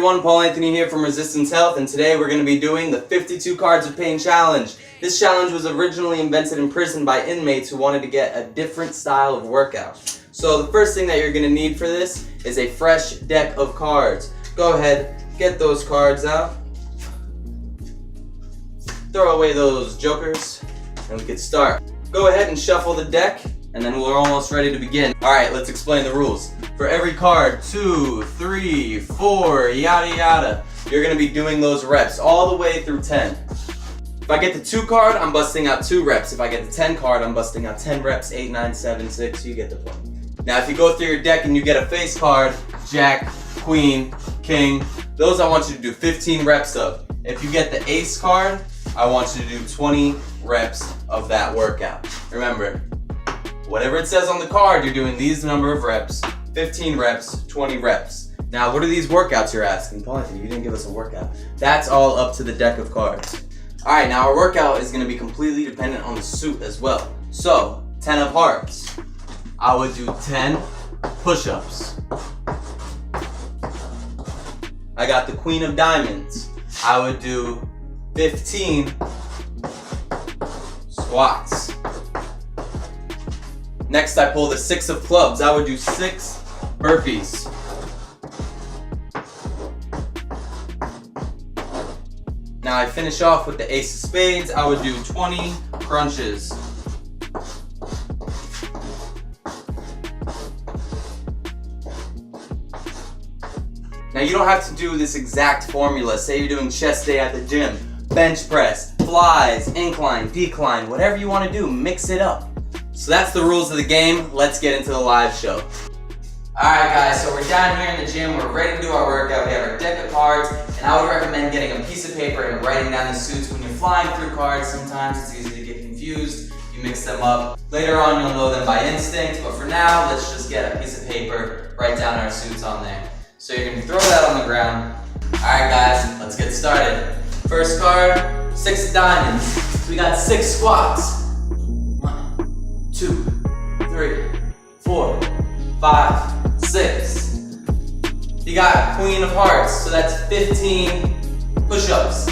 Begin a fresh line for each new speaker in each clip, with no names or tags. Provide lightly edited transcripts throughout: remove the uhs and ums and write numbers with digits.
everyone, Paul Anthony here from Resistance Health, and today we're going to be doing the 52 Cards of Pain Challenge. This challenge was originally invented in prison by inmates who wanted to get a different style of workout. So the first thing that you're going to need for this is a fresh deck of cards. Go ahead, get those cards out, throw away those jokers, and we can start. Go ahead and shuffle the deck, and then we're almost ready to begin. Alright, let's explain the rules. For every card, 2, 3, 4, yada yada, you're going to be doing those reps all the way through 10. If I get the 2 card, I'm busting out 2 reps. If I get the 10 card, I'm busting out 10 reps, 8, 9, 7, 6, you get the point. Now if you go through your deck and you get a face card, Jack, Queen, King, those I want you to do 15 reps of. If you get the ace card, I want you to do 20 reps of that workout. Remember, whatever it says on the card, you're doing these number of reps, 15 reps, 20 reps. Now, what are these workouts you're asking? Paul Anthony, you didn't give us a workout. That's all up to the deck of cards. All right, now our workout is gonna be completely dependent on the suit as well. So, 10 of hearts. I would do 10 push-ups. I got the Queen of Diamonds. I would do 15 squats. Next, I pull the 6 of clubs. I would do 6 burpees. Now I finish off with the ace of spades. I would do 20 crunches. Now you don't have to do this exact formula. Say you're doing chest day at the gym, bench press, flies, incline, decline, whatever you want to do, mix it up. So that's the rules of the game. Let's get into the live show. Alright guys, so we're down here in the gym, we're ready to do our workout, we have our deck of cards, and I would recommend getting a piece of paper and writing down the suits. When you're flying through cards, sometimes it's easy to get confused, you mix them up. Later on you'll know them by instinct, but for now, let's just get a piece of paper, write down our suits on there. So you're going to throw that on the ground. Alright guys, let's get started. First card, 6 of diamonds. So we got 6 squats. 1, 2, 3, 4, 5, 6. You got Queen of Hearts, so that's 15 push-ups. 2,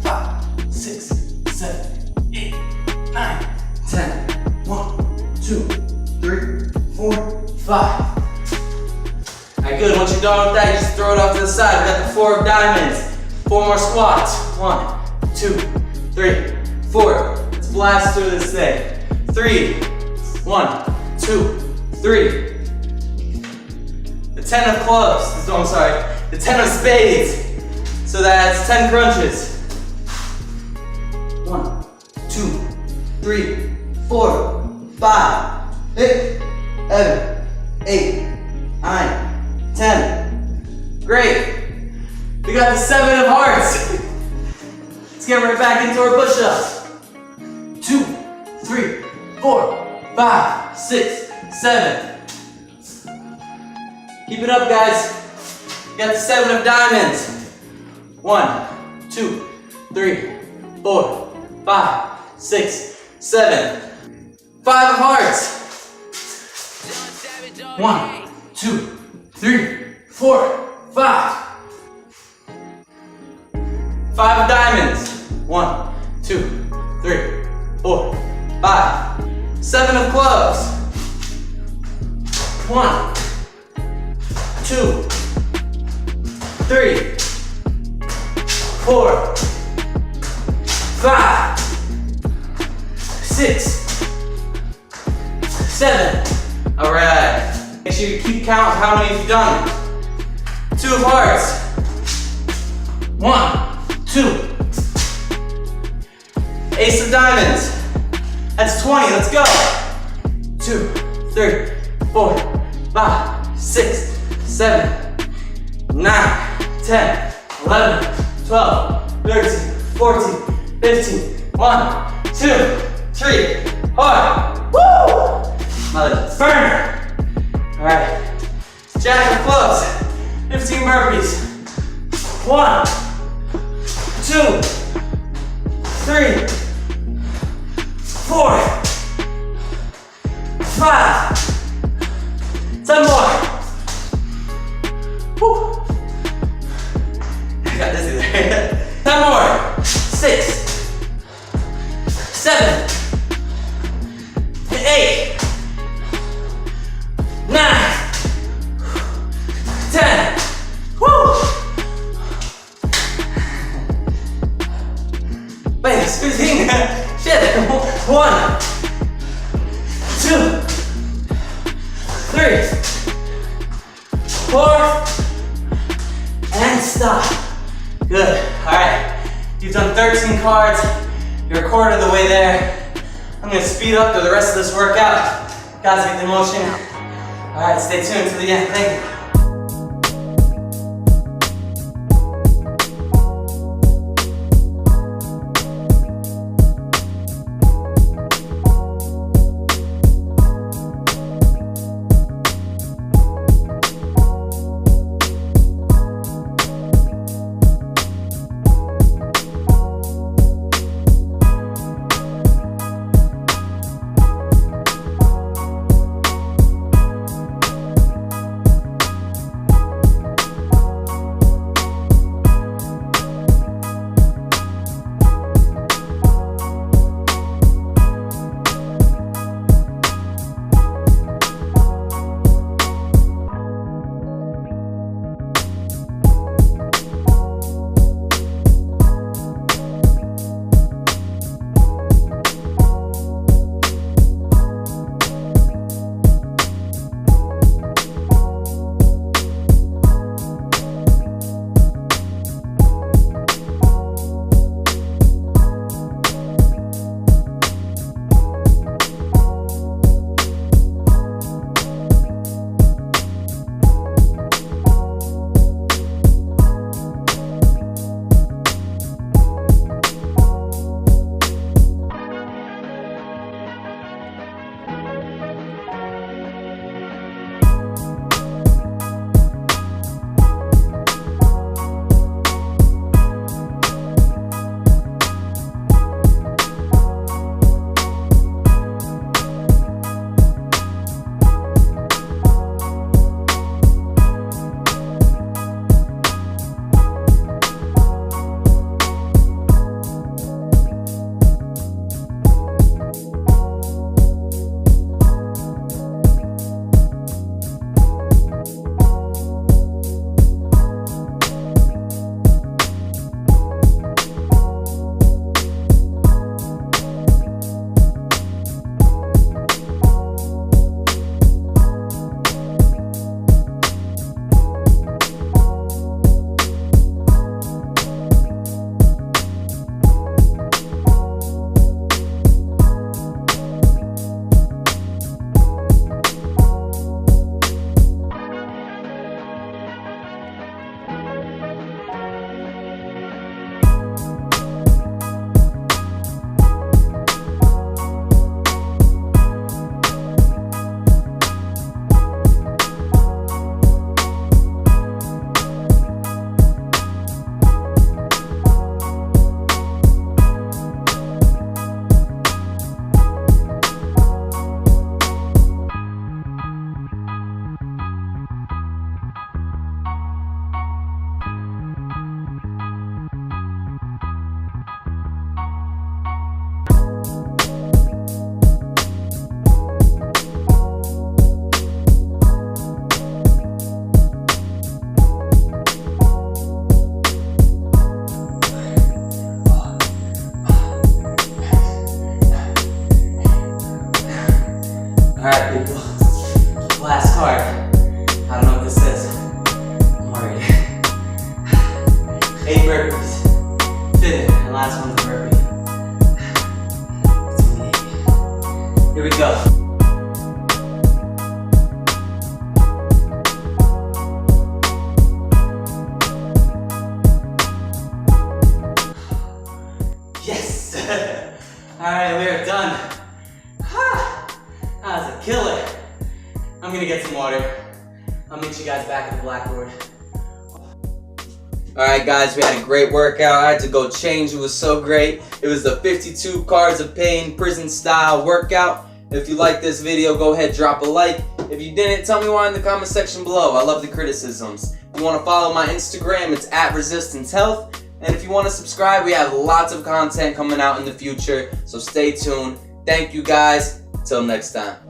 5, 6, 7, 8, 9, 10. 1, 2, 3, 4, 5. Alright, good. Once you're done with that, you just throw it off to the side. We got the 4 of diamonds. 4 more squats. 1, 2, 3, 4. Let's blast through this thing. 3, 1, 2, 3. The 10 of clubs. Oh, I'm sorry. The 10 of spades. So that's 10 crunches. 1, 2, 3, 4, 5, 6, 7, 8, 9, 10. Great. We got the 7 of hearts. Let's get right back into our push-ups. 2, 3, 4, 5, 6, 7. Keep it up, guys. We got the 7 of diamonds. 1, 2, 3, 4, 5, 6, 7. 5 of hearts. 1, 2, 3, 4, 5. 5 of diamonds. 1, 2, 3, 4, 5. 7 of clubs. 1, 2, 3, 4, 5, 6, 7. All right. Make sure you keep count of how many you've done. 2 of hearts. 1, 2. Ace of diamonds. That's 20. Let's go. 2, 3, 4, 5, 6, 7, 9, 10, 11, 12, 13, 14, 15. 1, 2, 3, 4. Woo! Mother burner. All right. Jack of clubs. 15 burpees. 1, 2, 3, 4, 5,
guys, 15. Shit. 1, 2, 3, 4, and stop. Good. Alright, you've done 13 cards. You're a quarter of the way there. I'm gonna speed up through the rest of this workout. Guys, get the motion. Alright, stay tuned to the end. Thank you. Alright, people. Last card. I don't know what this is. I'm worried. 8 burpees. Fit it. And last one's a burpee. It's only 8. Here we go. Yes! Alright, we are done. That was a killer. I'm gonna get some water. I'll meet you guys back at the blackboard.
Alright guys, we had a great workout. I had to go change. It was so great. It was the 52 Cards of Pain prison style workout. If you like this video, go ahead, drop a like. If you didn't, tell me why in the comment section below. I love the criticisms. If you want to follow my Instagram, it's @ResistanceHealth. And if you want to subscribe, we have lots of content coming out in the future. So stay tuned. Thank you guys. Till next time.